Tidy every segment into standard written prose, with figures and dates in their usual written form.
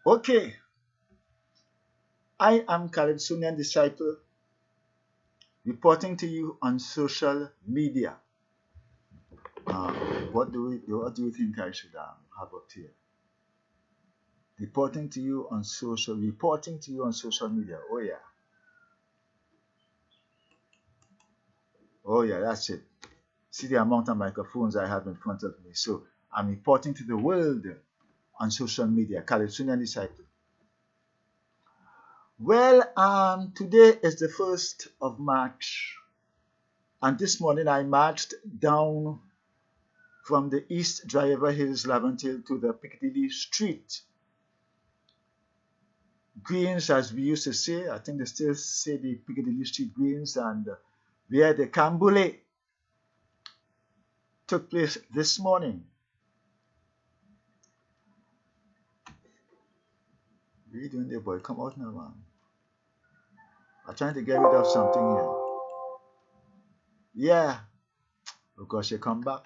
Okay, I am CALYPSONIAN disciple reporting to you on social media. What do you think I should have up here? Reporting to you on social media. Oh yeah, that's it. See the amount of microphones I have in front of me. So I'm reporting to the world on social media. CALYPSONIAN disciple. Well, today is the 1st of March, and this morning I marched down from the East Driver Hills, Laventille to the Piccadilly Street Greens, as we used to say. I think they still say the Piccadilly Street Greens, and where the Cambule took place this morning. What are you doing there, boy? Come out now, man. I'm trying to get rid of something here. Yeah, of course you come back.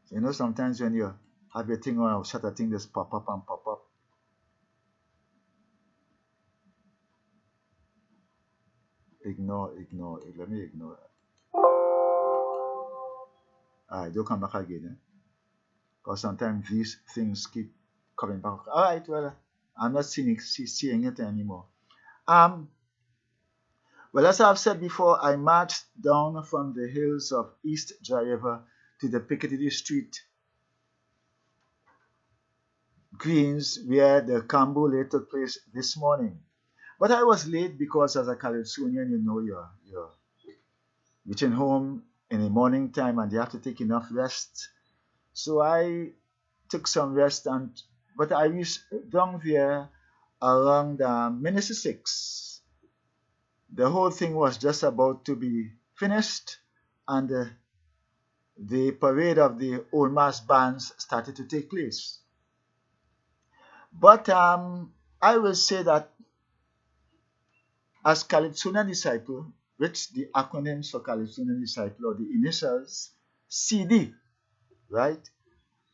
You know, sometimes when you have a thing on, shut a thing just pop up and pop up. Ignore. Let me ignore it. Alright, don't come back again. Because sometimes these things keep coming back. Alright, well, I'm not seeing it anymore. Well, as I've said before, I marched down from the hills of East Driver to the Piccadilly Street Greens, where the Cambule took place this morning. But I was late because, as a CALYPSONIAN, you know, you're reaching home in the morning time and you have to take enough rest. So I took some rest, but I was down there around minutes to 6. The whole thing was just about to be finished, and the parade of the old mass bands started to take place. But I will say that as CALYPSONIAN disciple, which the acronyms for CALYPSONIAN disciple or the initials CD, right?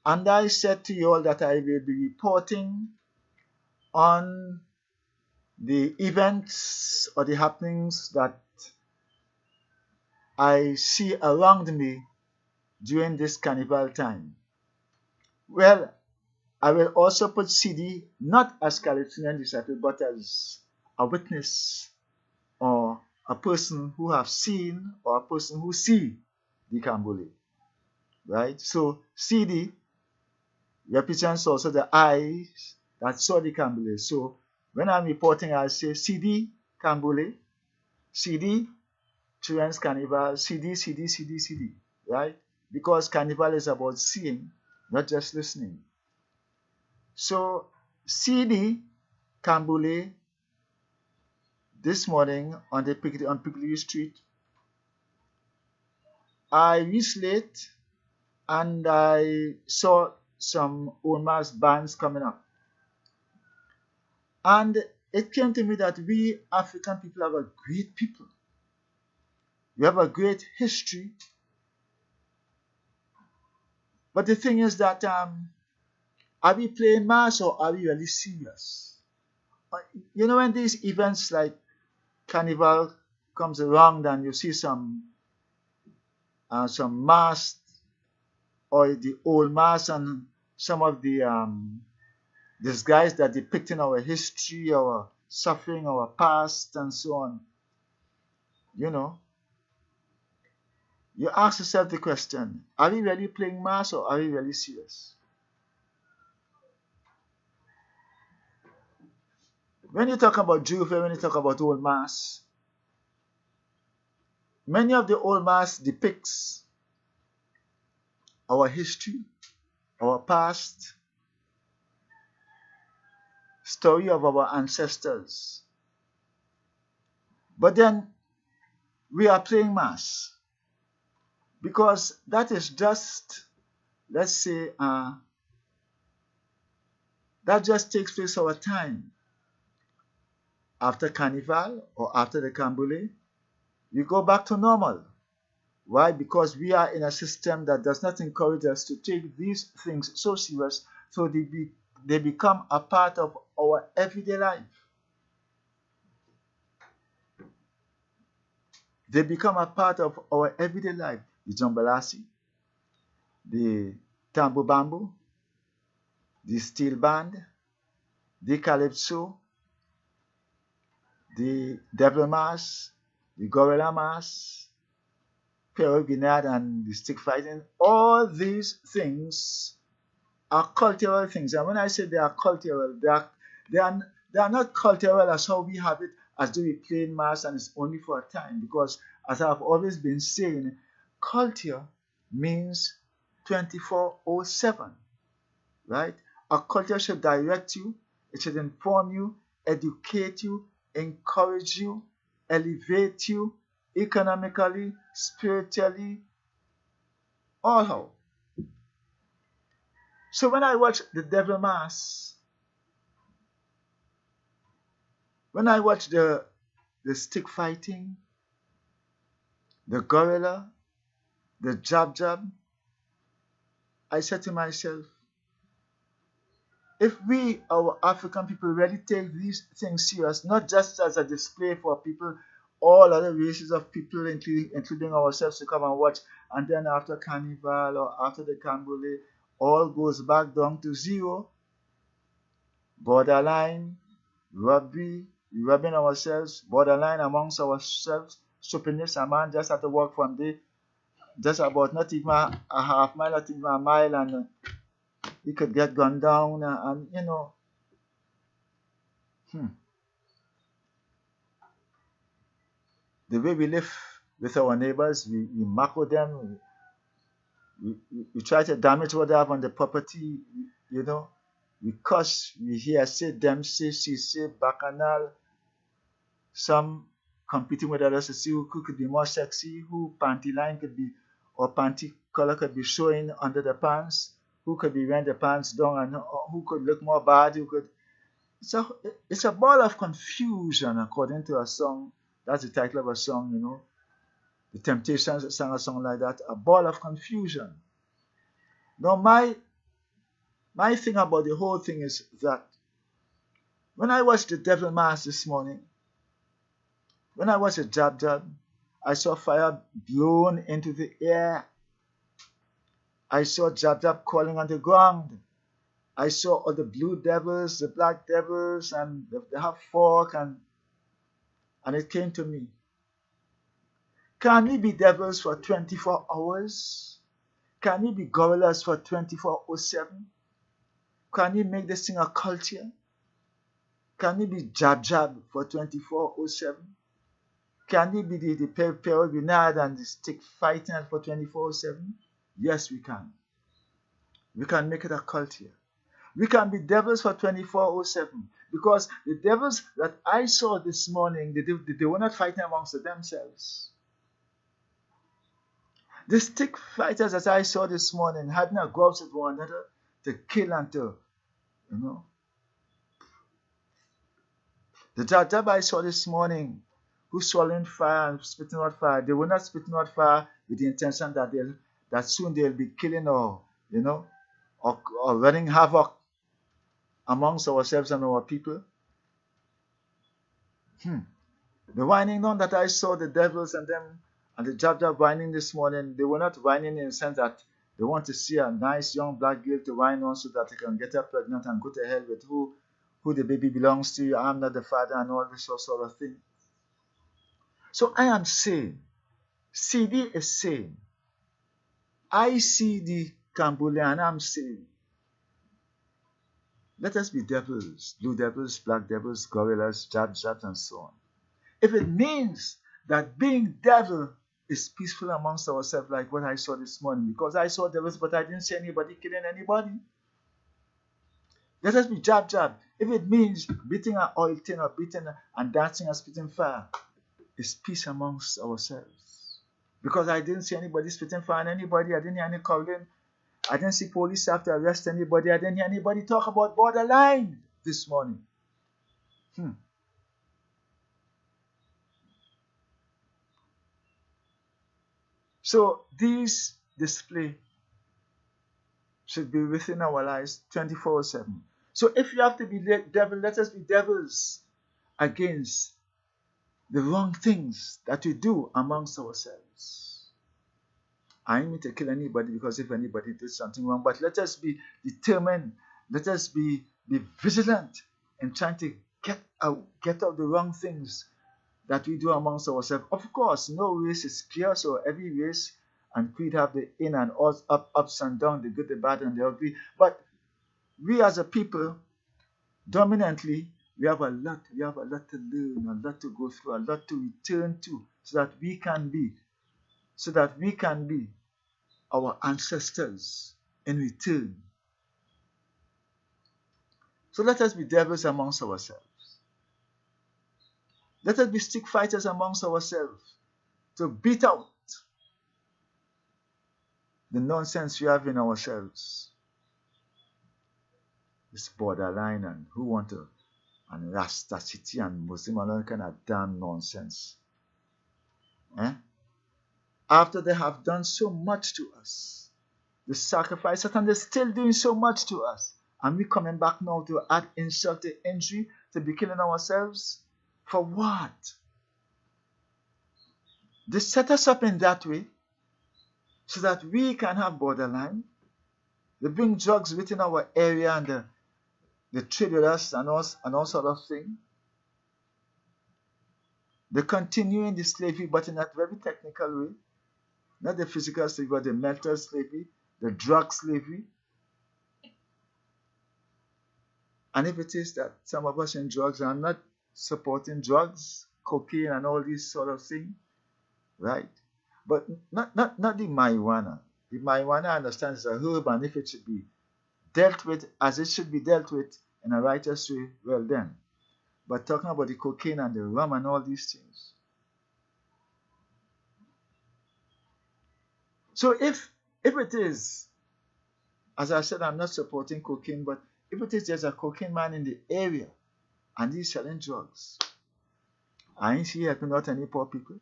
And I said to you all that I will be reporting on the events or the happenings that I see around me during this carnival time. Well, I will also put CD not as CALYPSONIAN disciple, but as a witness or a person who have seen or a person who see the Cambule, right? So CD represents also the eyes that saw the Cambule. So when I'm reporting, I'll say CD Cambule, CD Children's Carnival, CD, right? Because Carnival is about seeing, not just listening. So CD Cambule this morning on Piccadilly Street. I reached late and I saw some old mass bands coming up. And it came to me that we African people have a great people. We have a great history. But the thing is that are we playing mass or are we really serious? You know, when these events like Carnival comes around and you see some mass or the old mass and some of the disguise that depicting our history, our suffering, our past, and so on. You know, you ask yourself the question, are we really playing mass or are we really serious? When you talk about Juve, when you talk about old mass, many of the old mass depicts our history, our past, story of our ancestors. But then we are playing mass because that is just, let's say, that just takes place over time. After Carnival or after the Cambule, we go back to normal. Why? Because we are in a system that does not encourage us to take these things so serious, so they become a part of our everyday life. They become a part of our everyday life. The jambalasi, the tambu bamboo, the steel band, the calypso, the devil mask, the gorilla mask, Peregrinaed and the stick fighting. All these things are cultural things. And when I say they are cultural, they are, they are not cultural as how we have it, as though we play in mass and it's only for a time. Because as I've always been saying, culture means 24/7, right? A culture should direct you, it should inform you, educate you, encourage you, elevate you economically, spiritually, all how. So when I watch the devil mask, when I watch the stick fighting, the gorilla, the jab jab, I said to myself, if we, our African people, really take these things serious, not just as a display for people, all other races of people, including ourselves, to come and watch, and then after Carnival or after the Cambole, all goes back down to zero, borderline, rubbing ourselves, borderline amongst ourselves, stupidness, a man just had to walk from there, just about not even a half mile, not even a mile, and he could get gunned down, and you know, hmm, the way we live with our neighbors, we macro them, we try to damage what they have on the property, you know, we cuss, we hear say, them say, she say, bacchanal, some competing with others to see who could be more sexy, who panty line could be, or panty color could be showing under the pants, who could be wearing the pants down, and who could look more bad, who could. It's a, it's a ball of confusion, according to a song. That's the title of a song, you know. The Temptations sang a song like that, a ball of confusion. Now, my thing about the whole thing is that when I watched the Devil Mask this morning, when I watched the jab jab, I saw fire blown into the air. I saw jab jab crawling on the ground. I saw all the blue devils, the black devils, and they have fork, and it came to me. Can we be devils for 24 hours? Can we be gorillas for 24/7? Can we make this thing a culture? Can we be jab jab for 24/7? Can we be the peregrinaed and the stick fighting for 24/7? Yes, we can. We can make it a culture. We can be devils for 24/7 because the devils that I saw this morning, they were not fighting amongst themselves. The stick fighters that I saw this morning had no gloves with one another to kill and to, you know. The jab I saw this morning, who swallowing fire and spitting out fire, they were not spitting out fire with the intention that soon they'll be killing or, you know, or running havoc amongst ourselves and our people. The whining down that I saw the devils and them and the jab whining this morning, they were not whining in the sense that they want to see a nice young black girl to whine on so that they can get her pregnant and go to hell with who the baby belongs to. I'm not the father and all this sort of thing. So I am saying, CD is saying, I see the Cambodia and I'm saying, let us be devils, blue devils, black devils, gorillas, jabs, and so on. If it means that being devil is peaceful amongst ourselves, like what I saw this morning, because I saw devils, but I didn't see anybody killing anybody. Let us be jab. If it means beating an oil tin or beating and dancing and spitting fire, it's peace amongst ourselves. Because I didn't see anybody spitting fire on anybody, I didn't hear any calling, I didn't see police have to arrest anybody, I didn't hear anybody talk about borderline this morning. So these display should be within our lives 24/7. So if you have to be devil, let us be devils against the wrong things that we do amongst ourselves. I ain't mean to kill anybody because if anybody did something wrong, but let us be determined, let us be vigilant in trying to get out the wrong things that we do amongst ourselves. Of course, no race is pure, so every race and creed have the in and outs, ups and downs, the good, the bad, and the ugly. But we as a people, dominantly, we have a lot to learn, a lot to go through, a lot to return to, so that we can be our ancestors in return. So let us be devils amongst ourselves. Let us be stick fighters amongst ourselves to beat out the nonsense we have in ourselves. This borderline and who want to, and Rasta city and Muslim and all kind of damn nonsense. After they have done so much to us, the sacrifice, and they're still doing so much to us, and we coming back now to add insult to injury, to be killing ourselves? For what? They set us up in that way so that we can have borderline. They bring drugs within our area and they trade with us and all sort of thing. They continue in the slavery, but in that very technical way. Not the physical slavery, but the mental slavery, the drug slavery. And if it is that some of us in drugs, I'm not supporting drugs, cocaine and all these sort of things, right? But not the marijuana. The marijuana, I understand, is a herb, and if it should be dealt with as it should be dealt with in a righteous way, well then. But talking about the cocaine and the rum and all these things. So if it is, as I said, I'm not supporting cocaine, but if it is there's a cocaine man in the area and he's selling drugs, I ain't see helping out any poor people.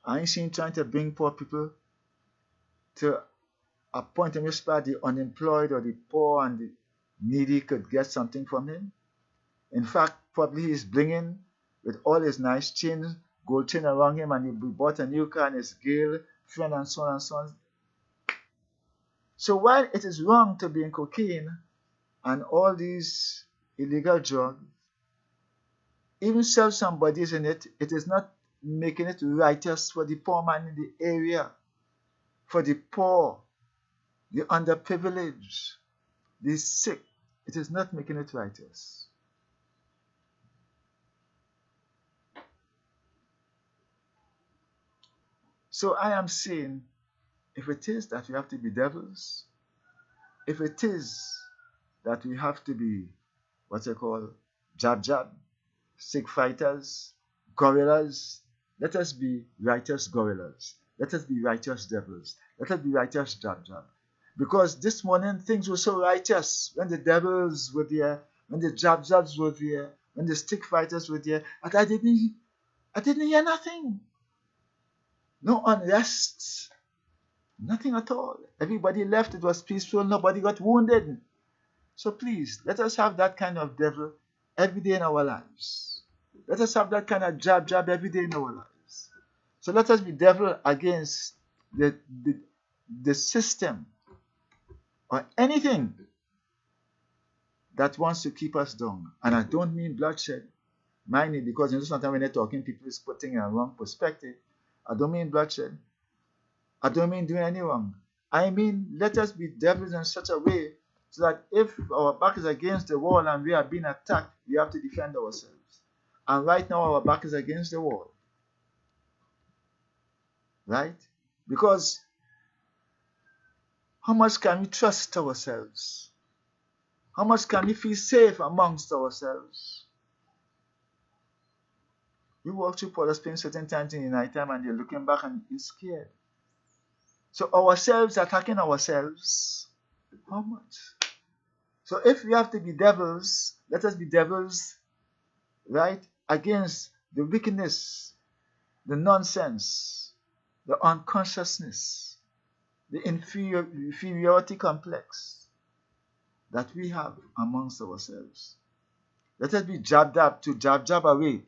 I ain't seen trying to bring poor people to a point in which the unemployed or the poor and the needy could get something from him. In fact, probably he's bringing with all his nice chains, gold chain around him, and he bought a new car and his girlfriend and so on and so on. So while it is wrong to be in cocaine and all these illegal drugs, even so somebody's in it, it is not making it righteous for the poor man in the area, for the poor, the underprivileged, the sick. It is not making it righteous. So I am saying, if it is that we have to be devils, if it is that we have to be what they call jab, sick fighters, gorillas, let us be righteous gorillas. Let us be righteous devils. Let us be righteous jab. Because this morning things were so righteous when the devils were there, when the jabs were there, when the stick fighters were there, and I didn't hear nothing. No unrest. Nothing at all. Everybody left. It was peaceful. Nobody got wounded. So please, let us have that kind of devil every day in our lives. Let us have that kind of jab every day in our lives. So let us be devil against the system or anything that wants to keep us down. And I don't mean bloodshed. Mind it, because sometimes when they're talking, people is putting in a wrong perspective. I don't mean bloodshed. I don't mean doing any wrong. I mean, let us be devils in such a way so that if our back is against the wall and we are being attacked, we have to defend ourselves. And right now our back is against the wall. Right? Because how much can we trust ourselves? How much can we feel safe amongst ourselves? You walk through Port of Spain certain times in the night time and you're looking back and you're scared. So ourselves attacking ourselves, how much? So if we have to be devils, let us be devils, right, against the wickedness, the nonsense, the unconsciousness, the inferiority complex that we have amongst ourselves. Let us be jabbed up to jab away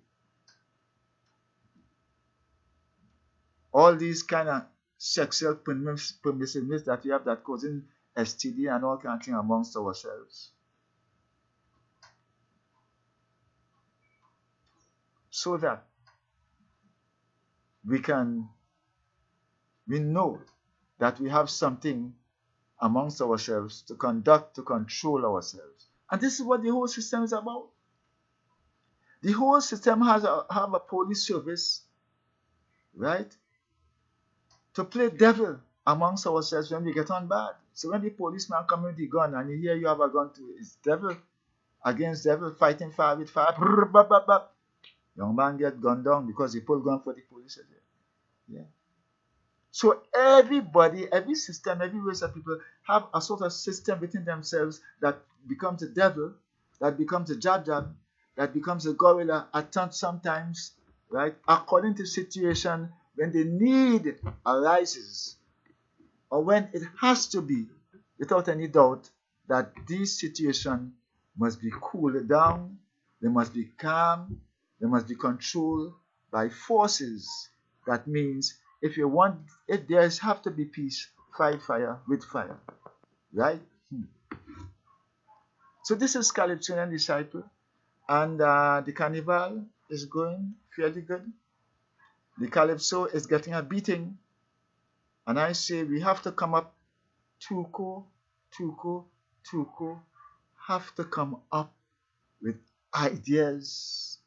all these kind of sexual permissiveness that we have that causing STD and all kind of things amongst ourselves. So that we know that we have something amongst ourselves to conduct, to control ourselves. And this is what the whole system is about. The whole system have a police service, right? To play devil amongst ourselves when we get on bad. So when the policeman come with the gun and you hear you have a gun too, it's devil against devil, fighting fire with fire. Brrr, bap, bap, bap. Young man get gunned down because he pulled gun for the police. Yeah. So everybody, every system, every race of people have a sort of system within themselves that becomes a devil, that becomes a jab, that becomes a gorilla at times sometimes, right? According to situation, when the need arises, or when it has to be, without any doubt, that this situation must be cooled down, they must be calm, they must be controlled by forces. That means if there have to be peace, fight fire with fire, right? So this is CALYPSONIAN Disciple, and the carnival is going fairly good. The calypso is getting a beating, and I say we have to come up, Tuko, have to come up with ideas.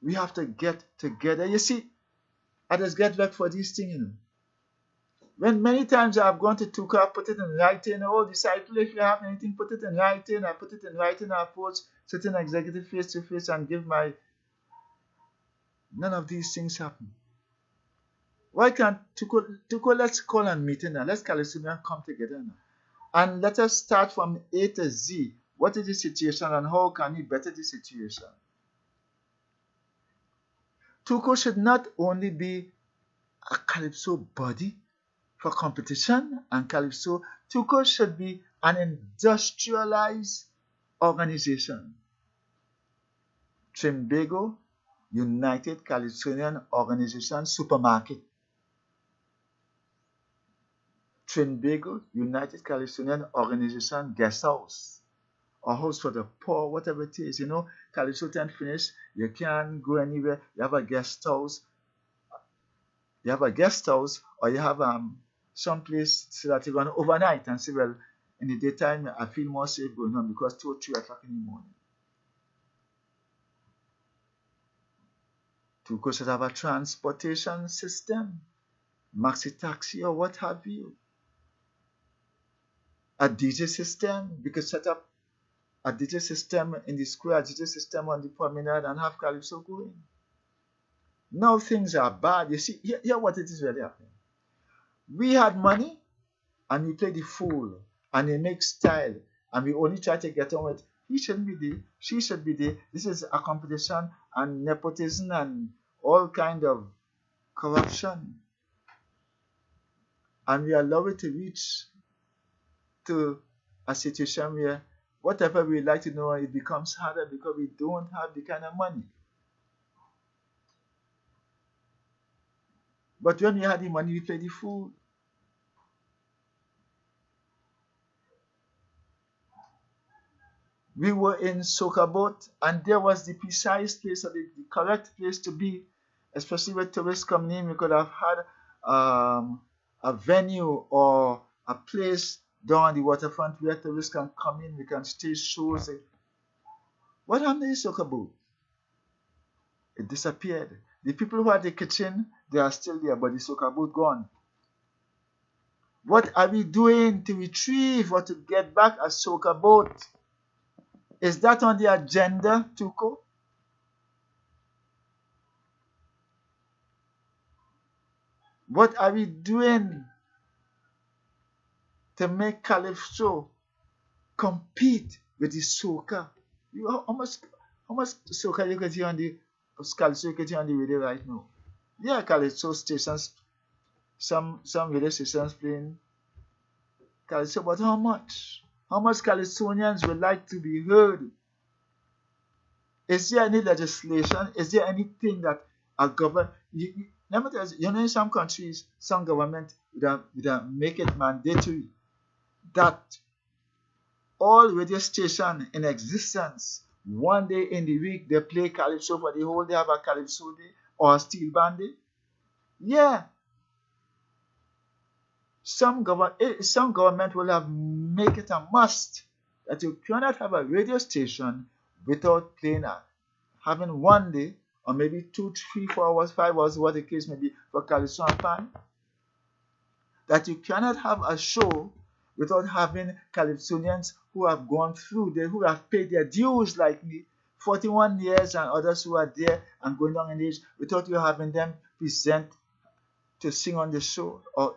We have to get together. You see, I just get back for these things, When many times I've gone to Tuko, I put it in writing. Oh, disciple, if you have anything, put it in writing. I put it in writing. I approach certain executive face to face and give my... None of these things happen. Why can't Tuko, let's call a meeting now. Let's CALYPSONIAN come together now. And let us start from A to Z. What is the situation and how can we better the situation? Tuko should not only be a calypso body for competition and calypso. Tuko should be an industrialized organization. Trimbago United CALYPSONIAN Organization Supermarket. Trimbago United CALYPSONIAN Organization Guest House. Or house for the poor, whatever it is. Calypso tent finish, you can't go anywhere. You have a guest house. You have a guest house, or you have some place so that you're going to overnight and say, well, in the daytime, I feel more safe going home because 2 or 3 o'clock in the morning. Tuko should have a transportation system, maxi taxi or what have you. A DJ system, we could set up a DJ system in the square, a DJ system on the promenade and have calypso going. Now things are bad. You see, here what it is really happening. We had money and we play the fool and we make style and we only try to get on with he shouldn't be there, she should be there. This is a competition and nepotism and all kind of corruption. And we allow it to reach to a situation where whatever we like to know, it becomes harder because we don't have the kind of money. But when we had the money, we played the fool. We were in Soca boat, and there was the precise place or the correct place to be, especially with tourists coming in. We could have had a venue or a place down the waterfront where tourists can come in. We can stage shows. What happened to the Soca boat? It disappeared. The people who had the kitchen, they are still there, but the Soca boat gone. What are we doing to retrieve or to get back a Soca boat? Is that on the agenda, Tuko? What are we doing to make Calypso compete with the Soca? How much Soca you can hear on the Calypso you can hear on the radio right now? Yeah, Calypso stations Some radio stations playing calypso, but how much? How much Calypsonians would like to be heard? Is there any legislation? Is there anything that a government? Let me tell you, in some countries, some government would make it mandatory that all radio stations in existence, one day in the week, they play calypso for the whole day, have a calypso day or a steel band day. Yeah, some government will have make it a must that you cannot have a radio station without playing having one day or maybe 2, 3, 4 hours, 5 hours, what the case may be for calypso and pan. That you cannot have a show without having Calypsonians who have gone through there, who have paid their dues like me, 41 years, and others who are there and going down in age, without you having them present to sing on the show, or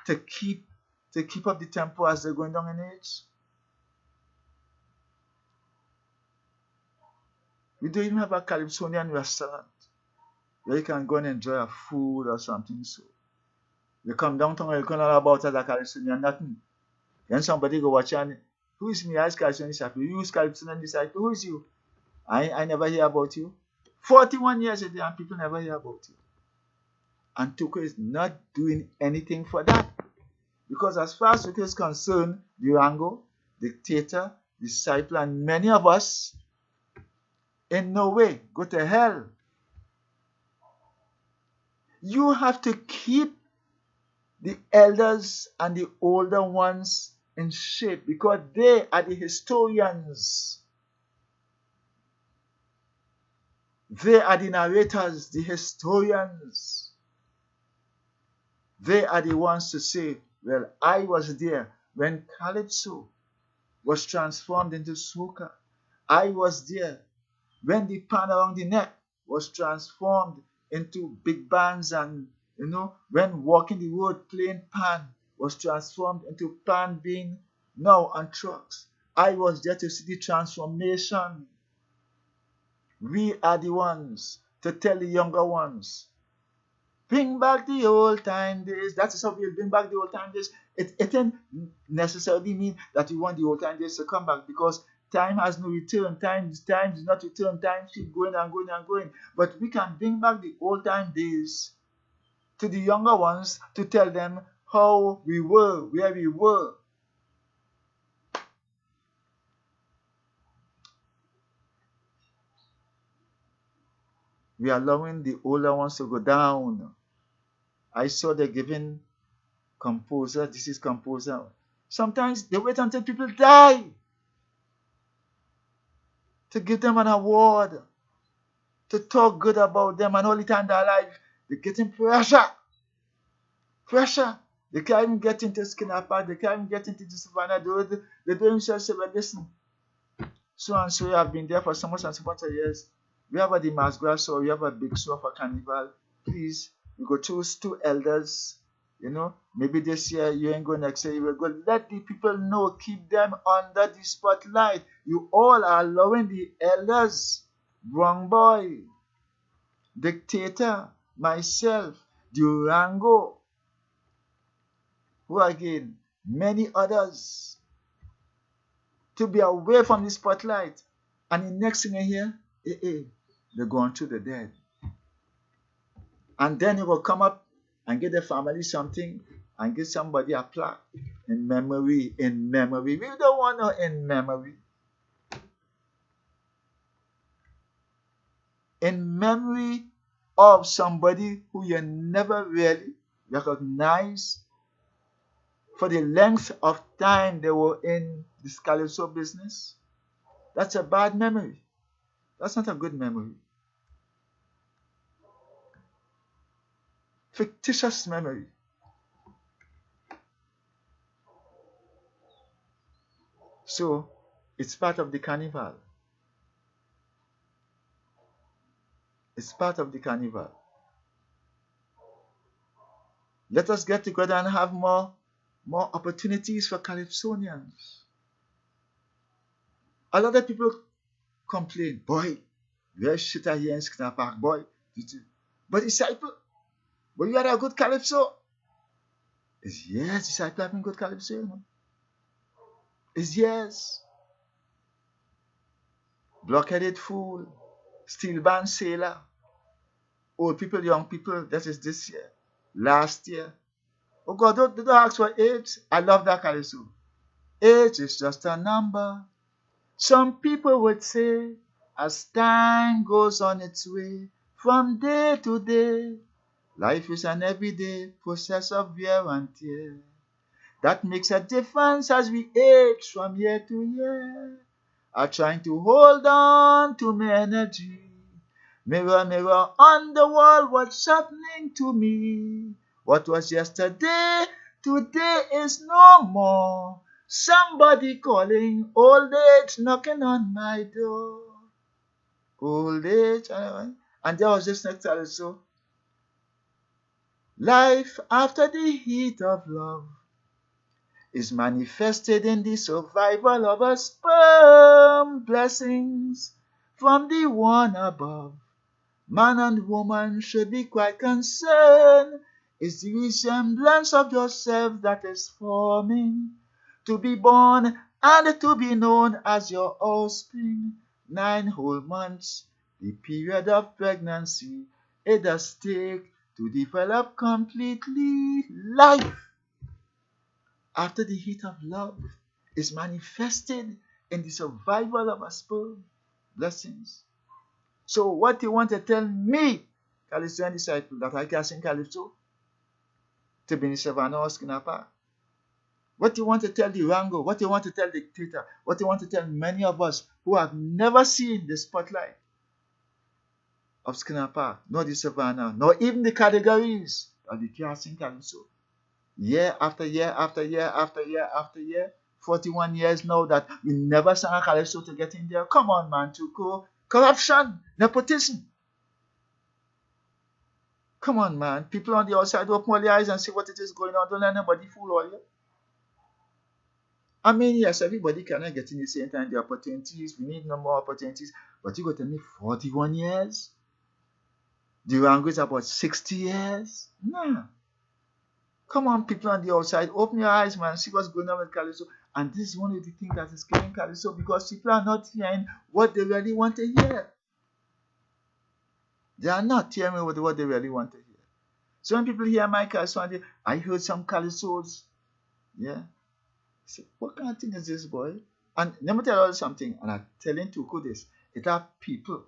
to keep up the tempo as they're going down in age. We don't even have a Calypsonian restaurant where you can go and enjoy a food or something. So you come downtown, you can't know about as a Calypsonian, nothing. Then somebody go watch and who is me? I is Calypsonian disciple. You is Calypsonian disciple. Who is you? I never hear about you. 41 years ago, and people never hear about you. And Tuko is not doing anything for that. Because as far as Tuko is concerned, Durango, Dictator, Disciple, and many of us, in no way, go to hell. You have to keep the elders and the older ones in shape because they are the historians. They are the narrators, the historians. They are the ones to say, well, I was there when Calypso was transformed into soca. I was there when the pan around the neck was transformed into big bands, and when walking the road playing pan was transformed into pan being now on trucks. I was there to see the transformation. We are the ones to tell the younger ones, bring back the old time days. That is how we bring back the old time days. It didn't necessarily mean that we want the old time days to come back, because time has no return. Time does not return. Time keeps going and going and going. But we can bring back the old time days to the younger ones to tell them how we were, where we were. We are allowing the older ones to go down. I saw they're giving composer, this is composer. Sometimes they wait until people die to give them an award, to talk good about them, and all the time they're alive, they're getting pressure. Pressure. They can't even get into Skinner Park, they can't even get into the Savannah. They don't even say, well, listen, so and so, you have been there for so much and so much years. We have a Dimasgra show, we have a big show for Carnival. Please, we go choose 2 elders. Maybe this year you ain't go, next year you will go. Let the people know, keep them under the spotlight. You all are allowing the elders, Wrong Boy, Dictator, myself, Durango, who again, many others, to be away from the spotlight. And the next thing I hear, they're going to the dead. And then you will come up and give the family something and give somebody a plaque in memory. In memory. We don't want no in memory. In memory of somebody who you never really recognize for the length of time they were in this calypso business. That's a bad memory. That's not a good memory. Fictitious memory. So, it's part of the carnival. It's part of the carnival. Let us get together and have more opportunities for Calypsonians. A lot of people complain, boy, where's shit here in Skinner Park, boy? But disciple, but you had a good calypso. Is yes, disciple having good calypso, you know. Is yes. Blockheaded fool, steel band sailor, old people, young people, that is this year. Last year. Oh God, don't ask for age. I love that calypso. Age is just a number. Some people would say, as time goes on its way, from day to day, life is an everyday process of wear and tear. That makes a difference as we age from year to year. I'm trying to hold on to my energy. Mirror, mirror on the wall, what's happening to me? What was yesterday, today is no more. Somebody calling, old age knocking on my door. Old age, and there was this next also. Life after the heat of love is manifested in the survival of a sperm. Blessings from the one above. Man and woman should be quite concerned. It's the resemblance of yourself that is forming, to be born and to be known as your offspring. 9 whole months, the period of pregnancy, it does take to develop completely. Life after the heat of love is manifested in the survival of a sperm. Blessings. So what you want to tell me, Calypsonian disciple, that I can sing Calypso to be in Savannah or Skinner Park? What you want to tell the Rango? What you want to tell the dictator? What you want to tell many of us who have never seen the spotlight of Skinner Park, nor the Savannah, nor even the categories of the can sing Calypso? Year after year after year after year after year, 41 years now that we never sang a Calypso to get in there. Come on, man, to go. Corruption, nepotism. Come on, man. People on the outside open their eyes and see what it is going on. Don't let anybody fool all you. I mean, yes, everybody cannot get in the same time the opportunities. We need no more opportunities. But you got to tell me 41 years? The Rango is about 60 years? Nah. Come on, people on the outside. Open your eyes, man. See what's going on with Calypso. And this is one of the things that is killing Calypso, because people are not hearing what they really want to hear. They are not hearing what they really want to hear. So when people hear my Calypso, I heard some Calypsos. Yeah. Say, what kind of thing is this, boy? And let me tell you something. And I'm telling Tuku this. It have people.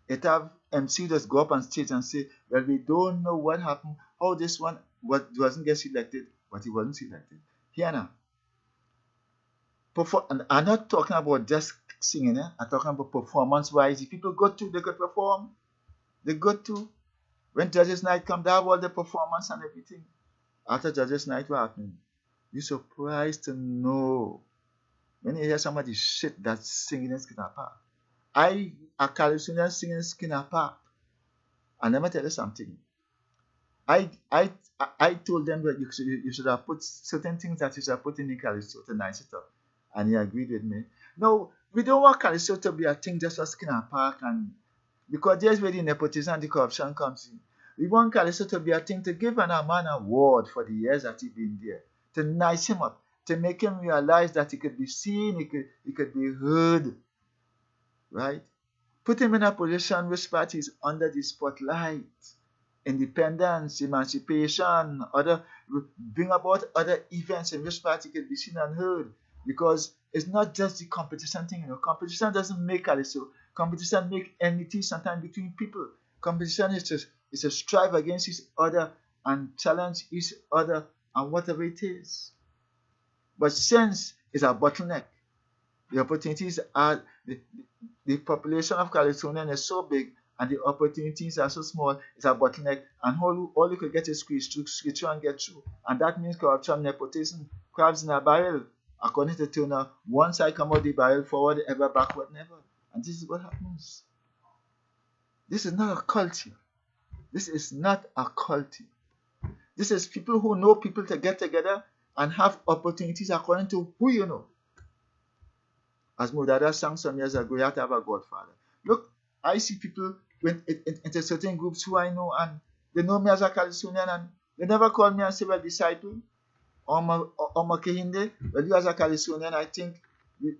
It have MC just go up on stage and say, well, we don't know what happened. How this one wasn't get selected, but he wasn't selected. Here now. And I'm not talking about just singing. I'm talking about performance-wise. If people go to, they could perform. They go to. When Judges Night come, they have all the performance and everything. After Judges Night, what happened? You're surprised to know when you hear somebody shit that's singing in Skinner Park. A Calypsonian singing in Skinner Park. And let me tell you something. I told them that you should have put certain things that you should have put in the Calypso to nice it up. And he agreed with me. No, we don't want Calypso to be a thing just for Skinner Park, and because there's where the nepotism and the corruption comes in. We want Calypso to be a thing to give a man award for the years that he's been there, to nice him up, to make him realize that he could be seen, he could be heard, right? Put him in a position which part he's under the spotlight. Independence, emancipation, bring about other events in which part he could be seen and heard. Because it's not just the competition thing, Competition doesn't make Calypso. Competition make enmity sometimes between people. Competition is to strive against each other and challenge each other and whatever it is. But since it's a bottleneck, the opportunities are the population of Calypsonian is so big and the opportunities are so small, it's a bottleneck, and all you could get is squeeze through and get through. And that means corruption, nepotism, crabs in a barrel. According to Turner, one side come out the barrel, forward, ever, backward, never. And this is what happens. This is not a culture. This is not a culture. This is people who know people to get together and have opportunities according to who you know. As Mudada sang some years ago, you have to have a godfather. Look, I see people into certain groups who I know, and they know me as a Calypsonian, and They never call me and say, well, disciple, or Kehinde, well, you as a Californian, I think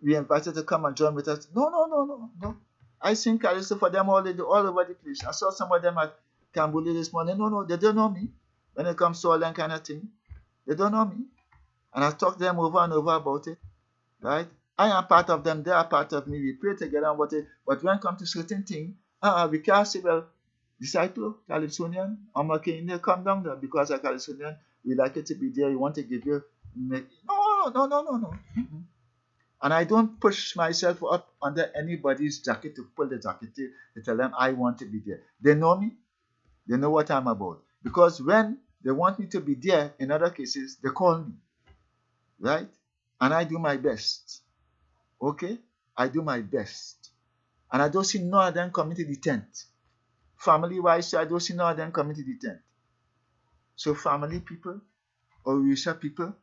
we invited to come and join with us. No, no, no, no, no. I sing Calypso for them all over the place. I saw some of them at Cambuli this morning. No, no, they don't know me. When it comes to all that kind of thing, they don't know me. And I talk to them over and over about it. Right? I am part of them, they are part of me. We pray together about it. But when it comes to certain things, we can't say, well, disciple, Calypsonian, Kehinde, come down there because a Calypsonian, we like it to be there. We want to give you. No, no, no, no, no. And I don't push myself up under anybody's jacket to pull the jacket to tell them I want to be there. They know me. They know what I'm about. Because when they want me to be there, in other cases, they call me. Right? And I do my best. Okay? I do my best. And I don't see none of them coming to the tent. Family-wise, I don't see none of them coming to the tent. So family people, or Orisha people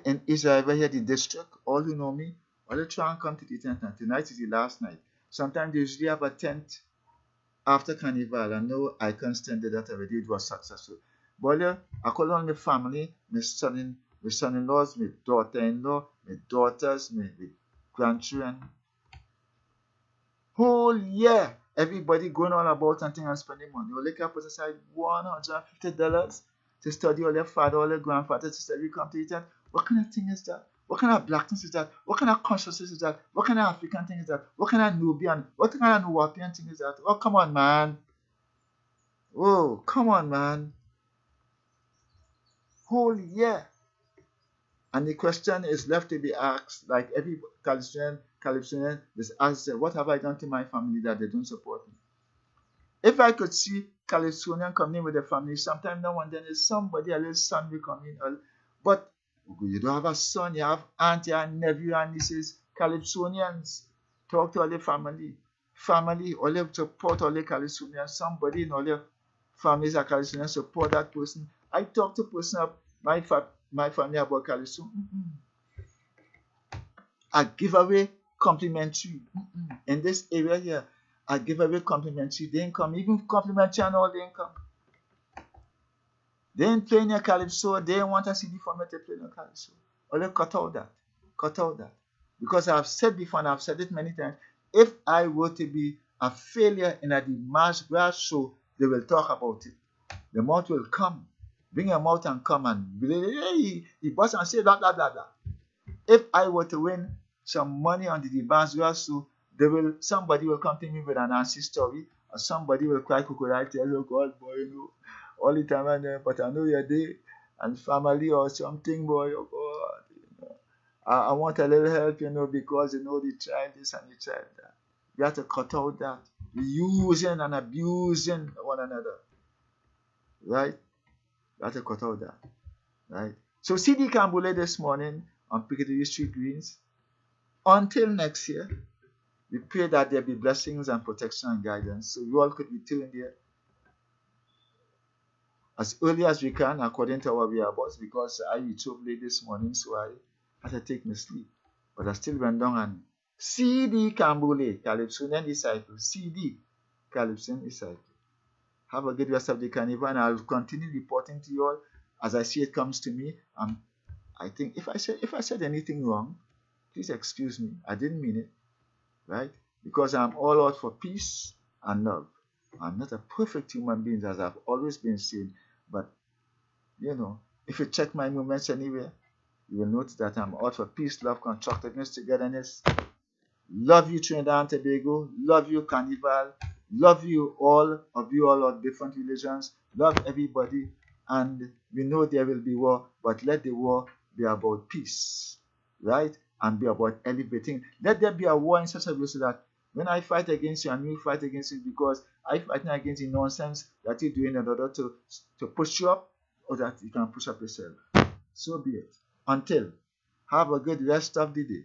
in Israel over here, the district, all who know me, all they try and come to the tent. And tonight is the last night. Sometimes they usually have a tent after Carnival. I know I can't stand that already. It was successful. But I call on my family, my son-in-laws, my daughter-in-law, my daughters, my grandchildren. Whole year, everybody going all about something and spending money. Only can put aside $150 to study all their father, all their grandfather, to study come to it. What kind of thing is that? What kind of blackness is that? What kind of consciousness is that? What kind of African thing is that? What kind of Nubian? What kind of Nuwapian thing is that? Oh, come on, man. Oh, come on, man. Whole year. And the question is left to be asked, like every Calypsonian is asked, what have I done to my family that they don't support me? If I could see Calypsonian coming in with a family, sometime now and then is somebody, a little son will come in. But you don't have a son, you have auntie and nephew and nieces, Calypsonians. Talk to all the family. Family, all the support all the Calypsonians. Somebody in all your families are Calypsonians, support that person. I talk to person of my family about Calypso. I give away complimentary. In this area here, I give away complimentary. They ain't come, even complimentary and all, they ain't come. They ain't playing your Calypso. They ain't want a CD for me to play no Calypso. Only cut out that. Cut out that. Because I've said before and I've said it many times, if I were to be a failure in a March grass show, they will talk about it. The mouth will come. Bring your mouth and come and he bust and say blah blah blah blah. If I were to win some money on the Basra, so somebody will come to me with an answer story, or somebody will cry crocodile, tell you, God, boy, you know, all the time and then, but I know you're there, and family or something, boy, oh God, you know. I want a little help, you know, because you know the child this and the child that. You have to cut out that. Using and abusing one another. Right? You have to cut out that. Right? So CD Cambule this morning on Piccadilly Street Greens. Until next year, we pray that there be blessings and protection and guidance. So you all could be tuned there as early as we can according to our whereabouts, because I reached up late this morning, so I had to take my sleep. But I still went down and CD Cambule, Calypsonian disciple. CD Calypsonian disciple. Have a good rest of the carnival, and I'll continue reporting to you all as I see it comes to me. I think if I said anything wrong, please excuse me. I didn't mean it, right? Because I'm all out for peace and love. I'm not a perfect human being, as I've always been saying, but you know, if you check my movements anywhere, you will notice that I'm out for peace, love, constructiveness, togetherness. Love you, Trinidad and Tobago. Love you, Carnival. Love you all of different religions. Love everybody. And we know there will be war, but let the war be about peace, right? And be about elevating. Let there be a war in such a way so that when I fight against you and you fight against it, because I'm fighting against the nonsense that you're doing in order to push you up, or that you can push up yourself. So be it. Until, have a good rest of the day.